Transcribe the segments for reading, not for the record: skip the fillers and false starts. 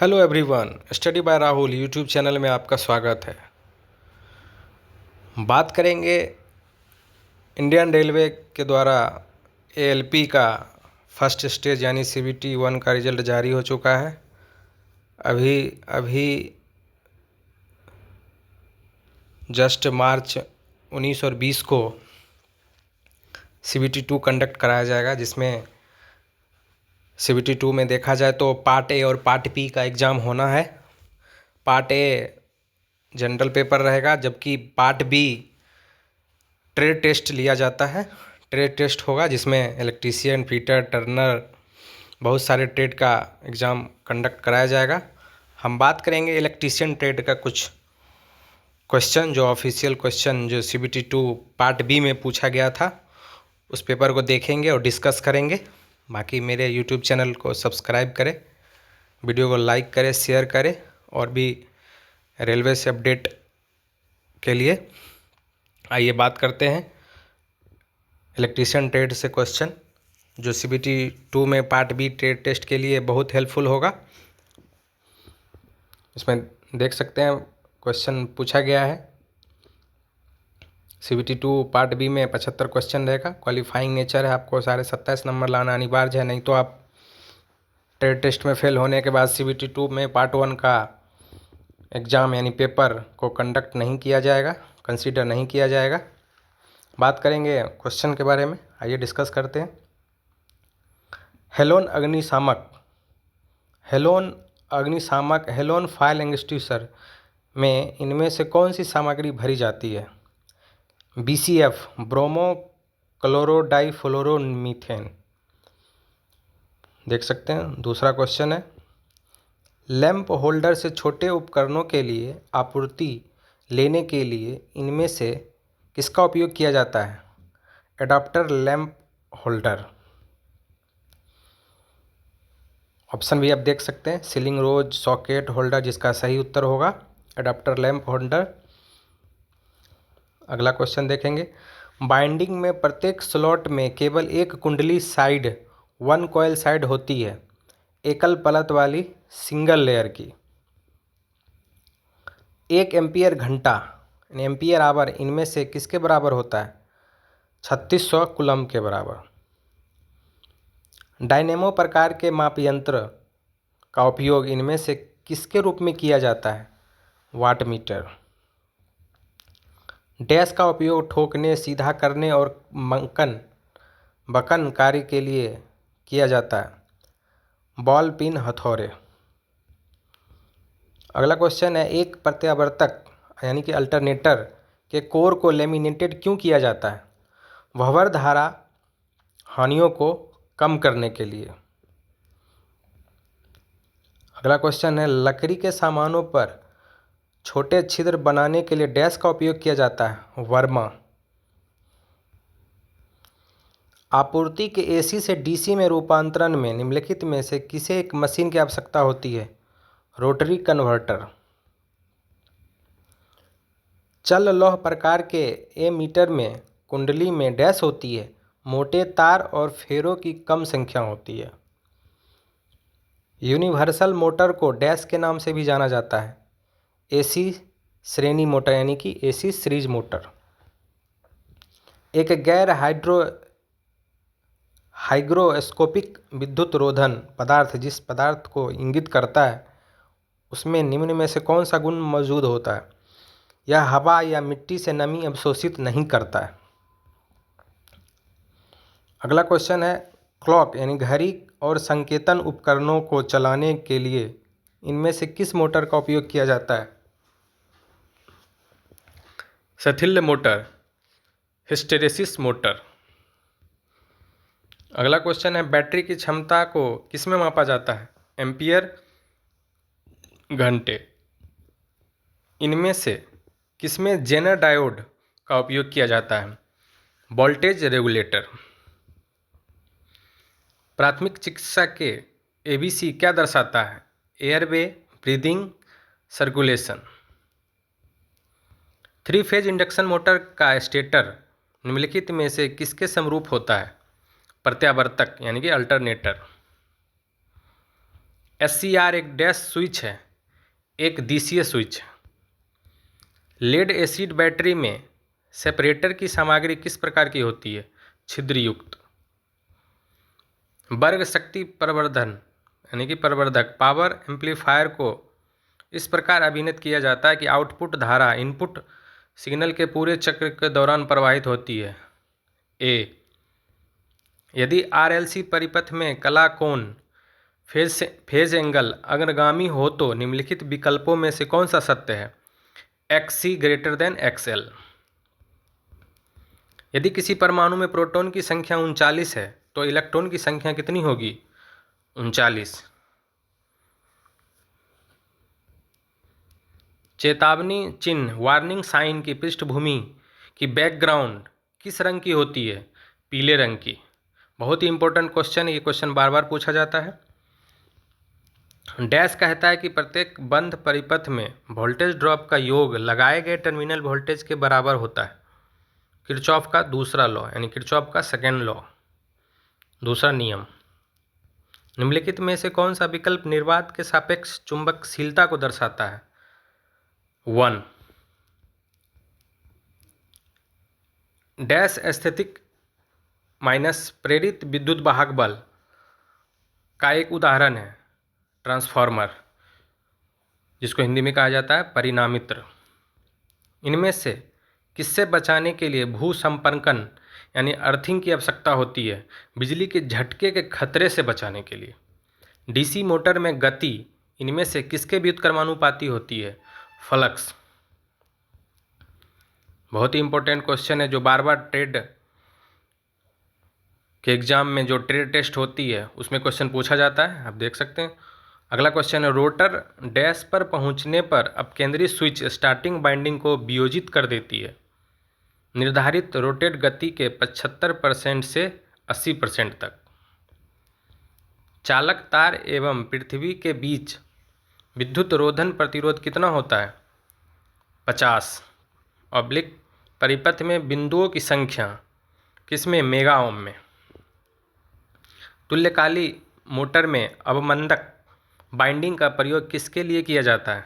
Hello everyone, study bye Rahul YouTube channel में आपका स्वागत है। बात करेंगे इंडियन रेलवे के द्वारा एएलपी का फर्स्ट स्टेज यानी सीबीटी 1 का रिजल्ट जारी हो चुका है। अभी अभी जस्ट मार्च 19 और 20 को सीबीटी 2 कंडक्ट कराया जाएगा, जिसमें सीबीटी 2 में देखा जाए तो पार्ट ए और पार्ट बी का एग्ज़ाम होना है। पार्ट ए जनरल पेपर रहेगा, जबकि पार्ट बी ट्रेड टेस्ट लिया जाता है। ट्रेड टेस्ट होगा जिसमें इलेक्ट्रीशियन, फिटर, टर्नर, बहुत सारे ट्रेड का एग्ज़ाम कंडक्ट कराया जाएगा। हम बात करेंगे इलेक्ट्रीशियन ट्रेड का कुछ क्वेश्चन, जो ऑफिशियल क्वेश्चन जो सीबीटी 2 पार्ट बी में पूछा गया था, उस पेपर को देखेंगे और डिस्कस करेंगे। बाकी मेरे यूट्यूब चैनल को सब्सक्राइब करें, वीडियो को लाइक करें, शेयर करें, और भी रेलवे से अपडेट के लिए आइए बात करते हैं इलेक्ट्रीशियन ट्रेड से क्वेश्चन, जो सीबीटी 2 में पार्ट बी ट्रेड टेस्ट के लिए बहुत हेल्पफुल होगा। इसमें देख सकते हैं क्वेश्चन पूछा गया है। सीबीटी 2 पार्ट बी में 75 क्वेश्चन रहेगा। क्वालिफाइंग नेचर है, आपको सारे 27 नंबर लाना अनिवार्य है, नहीं तो आप ट्रेड टेस्ट में फेल होने के बाद सीबीटी 2 में पार्ट 1 का एग्ज़ाम यानी पेपर को कंडक्ट नहीं किया जाएगा, कंसीडर नहीं किया जाएगा। बात करेंगे क्वेश्चन के बारे में, आइए डिस्कस करते हैं। हेलोन अग्निशामक हेलोन फायर एक्सटिंग्विशर में इनमें से कौन सी सामग्री भरी जाती है? BCF, bromochlorodifluoromethane. देख सकते हैं। दूसरा क्वेश्चन है, लैंप होल्डर से छोटे उपकरणों के लिए आपूर्ति लेने के लिए इनमें से किसका उपयोग किया जाता है? Adapter lamp holder. ऑप्शन भी आप देख सकते हैं, सीलिंग रोज सॉकेट होल्डर, जिसका सही उत्तर होगा एडाप्टर लैंप होल्डर। अगला क्वेश्चन देखेंगे, बाइंडिंग में प्रत्येक स्लॉट में केवल एक कुंडली साइड 1 कॉइल साइड होती है, एकल परत वाली सिंगल लेयर की। 1 एम्पियर घंटा यानी एम्पियर आवर इनमें से किसके बराबर होता है? 3600 कूलम के बराबर। डायनेमो प्रकार के माप यंत्र का उपयोग इनमें से किसके रूप में किया जाता है? Watt meter. डैश का उपयोग ठोकने, सीधा करने और बकन कार्य के लिए किया जाता है, बॉल पिन हथौड़े। अगला क्वेश्चन है, एक प्रत्यावर्तक यानी कि अल्टरनेटर के कोर को लेमिनेटेड क्यों किया जाता है? वहवर धारा हानियों को कम करने के लिए। अगला क्वेश्चन है, लकड़ी के सामानों पर छोटे छिद्र बनाने के लिए डैश का उपयोग किया जाता है, वर्मा। आपूर्ति के एसी से डीसी में रूपांतरण में निम्नलिखित में से किसे एक मशीन की आवश्यकता होती है? Rotary converter. चल लौह प्रकार के एमीटर में कुंडली में डैश होती है, मोटे तार और फेरों की कम संख्या होती है। यूनिवर्सल मोटर को डैश के नाम से भी जाना जाता है, एसी श्रेणी मोटर यानी कि एसी सीरीज मोटर। एक गैर हाइग्रोस्कोपिक विद्युत रोधन पदार्थ जिस पदार्थ को इंगित करता है, उसमें निम्न में से कौन सा गुण मौजूद होता है? यह हवा या मिट्टी से नमी अवशोषित नहीं करता है। अगला क्वेश्चन है, क्लॉक यानी घड़ी और संकेतन उपकरणों को चलाने के लिए इनमें से किस मोटर का उपयोग किया जाता है? शिथिल्य मोटर, हिस्टेरेसिस मोटर। अगला क्वेश्चन है, बैटरी की क्षमता को किसमें मापा जाता है? एम्पियर, घंटे। इनमें से किसमें जेनर डायोड का उपयोग किया जाता है? Voltage regulator. प्राथमिक चिकित्सा के एबीसी क्या दर्शाता है? Airway, breathing, circulation. 3 phase induction motor का स्टेटर निम्नलिखित में से किसके समरूप होता है? प्रत्यावर्तक यानी कि अल्टरनेटर। SCR एक डैश स्विच है, एक दिशीय स्विच है। लेड एसिड बैटरी में सेपरेटर की सामग्री किस प्रकार की होती है? छिद्र युक्त। वर्ग शक्ति प्रवर्धन यानी कि प्रवर्धक पावर एम्पलीफायर को इस प्रकार अभिनय किया जाता है कि आउटपुट धारा इनपुट सिग्नल के पूरे चक्र के दौरान प्रवाहित होती है। ए, यदि RLC परिपथ में कला कोण फेज एंगल अग्रगामी हो तो निम्नलिखित विकल्पों में से कौन सा सत्य है? XC greater than XL। यदि किसी परमाणु में प्रोटॉन की संख्या 39 है तो इलेक्ट्रॉन की संख्या कितनी होगी? 39। चेतावनी चिन्ह वार्निंग साइन की पृष्ठभूमि की बैकग्राउंड किस रंग की होती है? पीले रंग की। बहुत ही इंपॉर्टेंट क्वेश्चन, ये क्वेश्चन बार बार पूछा जाता है। डैश कहता है कि प्रत्येक बंद परिपथ में वोल्टेज ड्रॉप का योग लगाए गए टर्मिनल वोल्टेज के बराबर होता है। किरचॉफ का दूसरा लॉ यानी किरचॉफ का सेकेंड लॉ, दूसरा नियम। निम्नलिखित में से कौन सा विकल्प निर्वात के सापेक्ष चुंबकशीलता को दर्शाता है? 1। डैश स्थैतिक माइनस प्रेरित विद्युत वाहक बल का एक उदाहरण है ट्रांसफार्मर, जिसको हिंदी में कहा जाता है परिनामित्र। इनमें से किससे बचाने के लिए भूसंपर्कन यानी अर्थिंग की आवश्यकता होती है? बिजली के झटके के खतरे से बचाने के लिए। DC मोटर में गति इनमें से किसके व्युत्क्रमानुपाती होती है? फ्लक्स। बहुत ही इंपॉर्टेंट क्वेश्चन है जो बार बार ट्रेड के एग्जाम में जो ट्रेड टेस्ट होती है उसमें क्वेश्चन पूछा जाता है, आप देख सकते हैं। अगला क्वेश्चन है रोटर डैश पर पहुंचने पर अब केंद्रीय स्विच स्टार्टिंग बाइंडिंग को वियोजित कर देती है निर्धारित रोटेट गति के 75% से 80% तक। चालक तार एवं पृथ्वी के बीच विद्युत रोधन प्रतिरोध कितना होता है? 50। ऑब्लिक परिपथ में बिंदुओं की संख्या किसमें? मेगा ओम में। तुल्यकाली मोटर में अवमंदक बाइंडिंग का प्रयोग किसके लिए किया जाता है?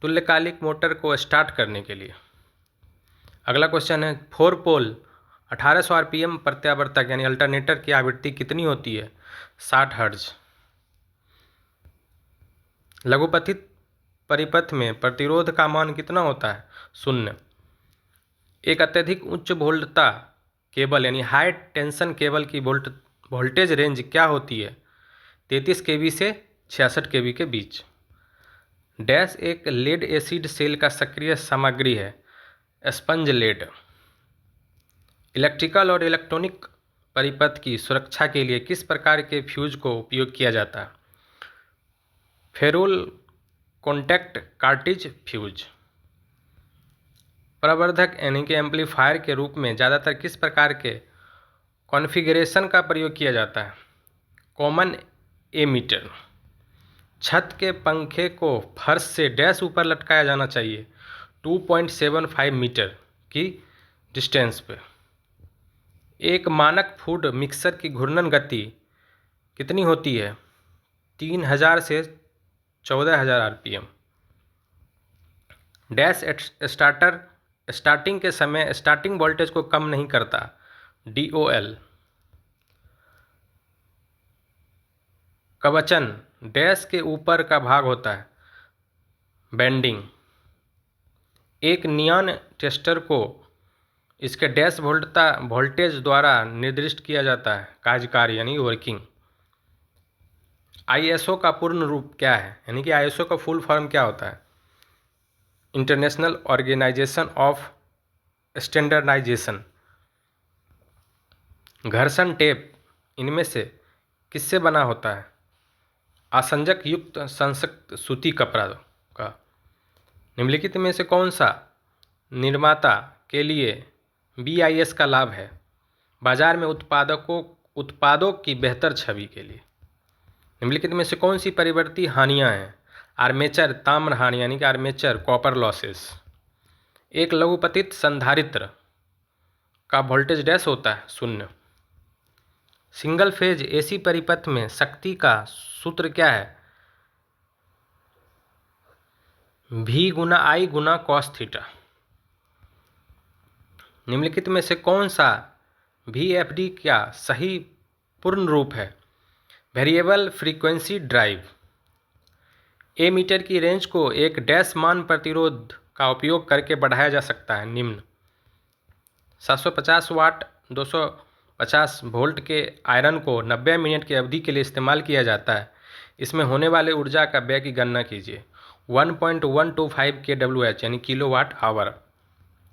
तुल्यकालिक मोटर को स्टार्ट करने के लिए। अगला क्वेश्चन है 4 पोल 1800 RPM प्रत्यावर्तक यानी अल्टरनेटर की आवृत्ति कितनी होती है? 60 हर्ट्ज। लघुपथित परिपथ में प्रतिरोध का मान कितना होता है? 0। एक अत्यधिक उच्च वोल्टता केबल यानी हाई टेंशन केबल की वोल्टेज रेंज क्या होती है? 33 kV से 66 kV के बीच। डैश एक लेड एसिड सेल का सक्रिय सामग्री है? Sponge lead. इलेक्ट्रिकल और इलेक्ट्रॉनिक परिपथ की सुरक्षा के लिए किस प्रकार के फ्यूज को उपयोग किया जाता है? Ferrule contact cartridge fuse. प्रवर्धक यानी कि एम्पलीफायर के रूप में ज़्यादातर किस प्रकार के कॉन्फ़िगरेशन का प्रयोग किया जाता है? Common ammeter. छत के पंखे को फर्श से डैश ऊपर लटकाया जाना चाहिए? 2.75 मीटर की डिस्टेंस पे। एक मानक फूड मिक्सर की घूर्णन गति कितनी होती है? 3000 से 14000 RPM। डैश स्टार्टिंग के समय स्टार्टिंग वोल्टेज को कम नहीं करता? DOL। कवचन डैश के ऊपर का भाग होता है? बेंडिंग। एक नियॉन टेस्टर को इसके डैश वोल्टेज द्वारा निर्दिष्ट किया जाता है? कार्यकारी यानी वर्किंग। ISO का पूर्ण रूप क्या है? यानी कि ISO का फुल फॉर्म क्या होता है? International Organization of Standardization. घर्षण टेप इनमें से किससे बना होता है? आसंजक युक्त संसक्त सूती कपड़ा का। निम्नलिखित में से कौन सा निर्माता के लिए BIS का लाभ है? बाजार में उत्पादों की बेहतर छवि के लिए। निम्नलिखित में से कौन सी परिवर्ती हानियां हैं? आर्मेचर ताम्र हानि यानी कि आर्मेचर कॉपर लॉसेस। एक लघुपतित संधारित्र का वोल्टेज डैश होता है? 0। सिंगल फेज AC परिपथ में शक्ति का सूत्र क्या है? V Guna I Guna cos theta. निम्नलिखित में से कौन सा VFD का सही पूर्ण रूप है? Variable frequency drive. A meter की रेंज को एक डैश मान प्रतिरोध का उपयोग करके बढ़ाया जा सकता है। निम्न 750 वाट 250 वोल्ट के आयरन को 90 मिनट की अवधि के लिए इस्तेमाल किया जाता है। इसमें होने वाले ऊर्जा का व्यय की गणना कीजिए। 1.125 kWh यानी किलोवाट आवर।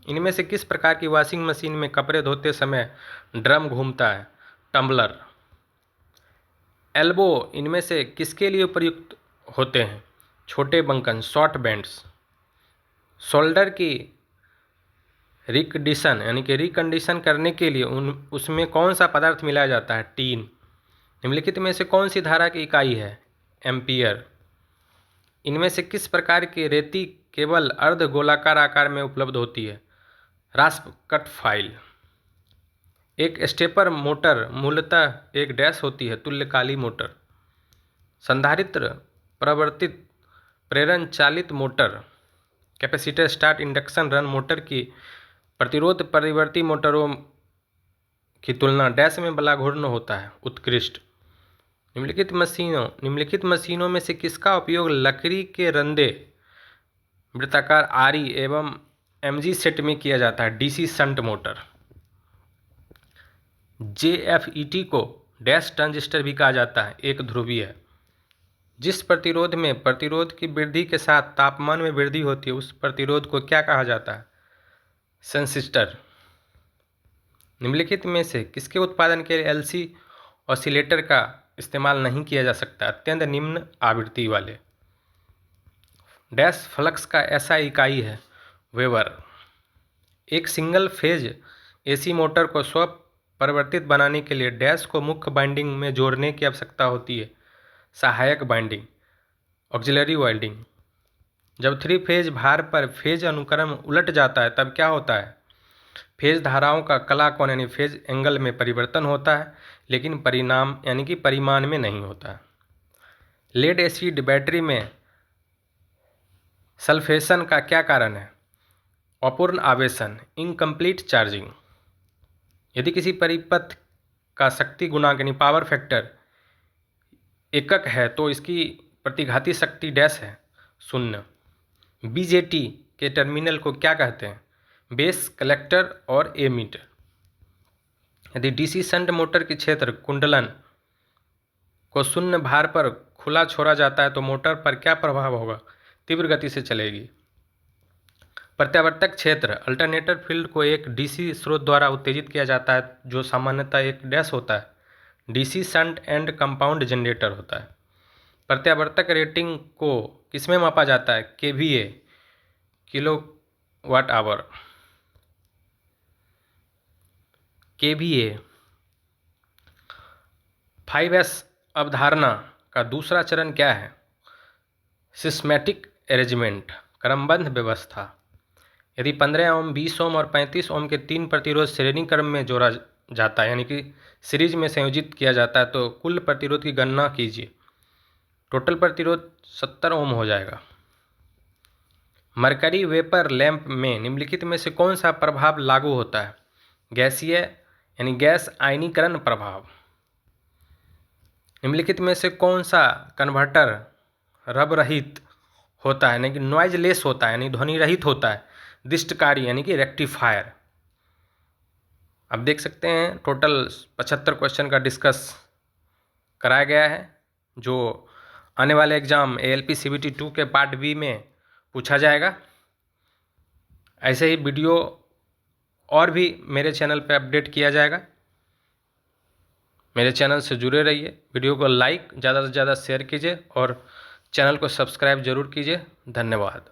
इनमें से किस प्रकार की वॉशिंग मशीन में कपड़े धोते समय ड्रम घूमता है? टम्बलर। एल्बो इनमें से किसके लिए उपयुक्त होते हैं? छोटे बंकन, शॉर्ट बैंड्स। शोल्डर की रिकंडीशन यानी कि रिकंडीशन करने के लिए उसमें कौन सा पदार्थ मिलाया जाता है? टीन। निम्नलिखित में से कौन सी धारा की इकाई है? एम्पियर। इनमें से किस प्रकार की रेती केवल अर्ध गोलाकार आकार में उपलब्ध होती है? रास्प कट फाइल। एक स्टेपर मोटर मूलतः एक डैश होती है? तुल्यकाली मोटर। संधारित्र प्रवर्तित प्रेरण चालित motor capacitor start induction run motor की प्रतिरोध परिवर्ती मोटरों की तुलना डैश में बला घूर्ण होता है? उत्कृष्ट। निम्नलिखित मशीनों में से किसका उपयोग लकड़ी के रंधे वृत्ताकार आरी एवं MG सेट में किया जाता है? DC shunt motor. JFET को डैश ट्रांजिस्टर भी कहा जाता है, एक ध्रुवीय। जिस प्रतिरोध में प्रतिरोध की वृद्धि के साथ तापमान में वृद्धि होती है उस प्रतिरोध को क्या कहा जाता है? सेंसिस्टर। निम्नलिखित में से किसके उत्पादन के लिए LC ऑसिलेटर का इस्तेमाल नहीं किया जा सकता? अत्यंत निम्न आवृत्ति वाले। डैश फ्लक्स का ऐसा इकाई है? वेबर। एक सिंगल फेज AC मोटर को स्व परिवर्तित बनाने के लिए डैश को मुख्य बाइंडिंग में जोड़ने की आवश्यकता होती है? सहायक बाइंडिंग, ऑक्सिलरी वाइंडिंग। जब 3 फेज भार पर फेज अनुक्रम उलट जाता है तब क्या होता है? फेज धाराओं का कला कोण यानी फेज एंगल में परिवर्तन होता है, लेकिन परिणाम यानी कि परिमाण में नहीं होता है। लेड एसिड बैटरी में सल्फेशन का क्या कारण है? अपूर्ण आवेशन, इनकम्प्लीट चार्जिंग। यदि किसी परिपथ का शक्ति गुणांक यानी पावर फैक्टर एकक है तो इसकी प्रतिघाती शक्ति डैश है? 0। BJT के टर्मिनल को क्या कहते हैं? बेस, कलेक्टर और एमीटर। यदि DC शंट मोटर के क्षेत्र कुंडलन को 0 भार पर खुला छोड़ा जाता है तो मोटर पर क्या प्रभाव होगा? तीव्र गति से चलेगी। प्रत्यावर्तक क्षेत्र अल्टरनेटर फील्ड को एक DC स्रोत द्वारा उत्तेजित किया जाता है जो सामान्यतः एक डैश होता है? DC shunt and compound generator होता है। प्रत्यावर्तक रेटिंग को किसमें मापा जाता है? KVA, kilowatt hour. KVA। 5S अवधारणा का दूसरा चरण क्या है? सिस्मेटिक अरेंजमेंट, क्रमबद्ध व्यवस्था। यदि 15 ओम, 20 ओम और 35 ओम के 3 प्रतिरोध श्रेणी क्रम में जोड़ा जाता है यानी कि सीरीज में संयोजित किया जाता है तो कुल प्रतिरोध की गणना कीजिए। टोटल प्रतिरोध 70 ओम हो जाएगा। मरकरी वेपर लैंप में निम्नलिखित में से कौन सा प्रभाव लागू होता है? गैसीय यानी गैस आयनीकरण प्रभाव। निम्नलिखित में से कौन सा कन्वर्टर रब रहित होता है यानी कि नॉइज लेस होता है यानी ध्वनि रहित होता है? दिष्टकारी यानी कि रेक्टिफायर। अब देख सकते हैं टोटल 75 क्वेश्चन का डिस्कस कराया गया है जो आने वाले एग्जाम ALP CBT 2 के पार्ट B में पूछा जाएगा। ऐसे ही वीडियो और भी मेरे चैनल पे अपडेट किया जाएगा। मेरे चैनल से जुड़े रहिए। वीडियो को लाइक ज़्यादा से ज़्यादा शेयर कीजिए और चैनल को सब्सक्राइब जरूर कीजिए। धन्यवाद।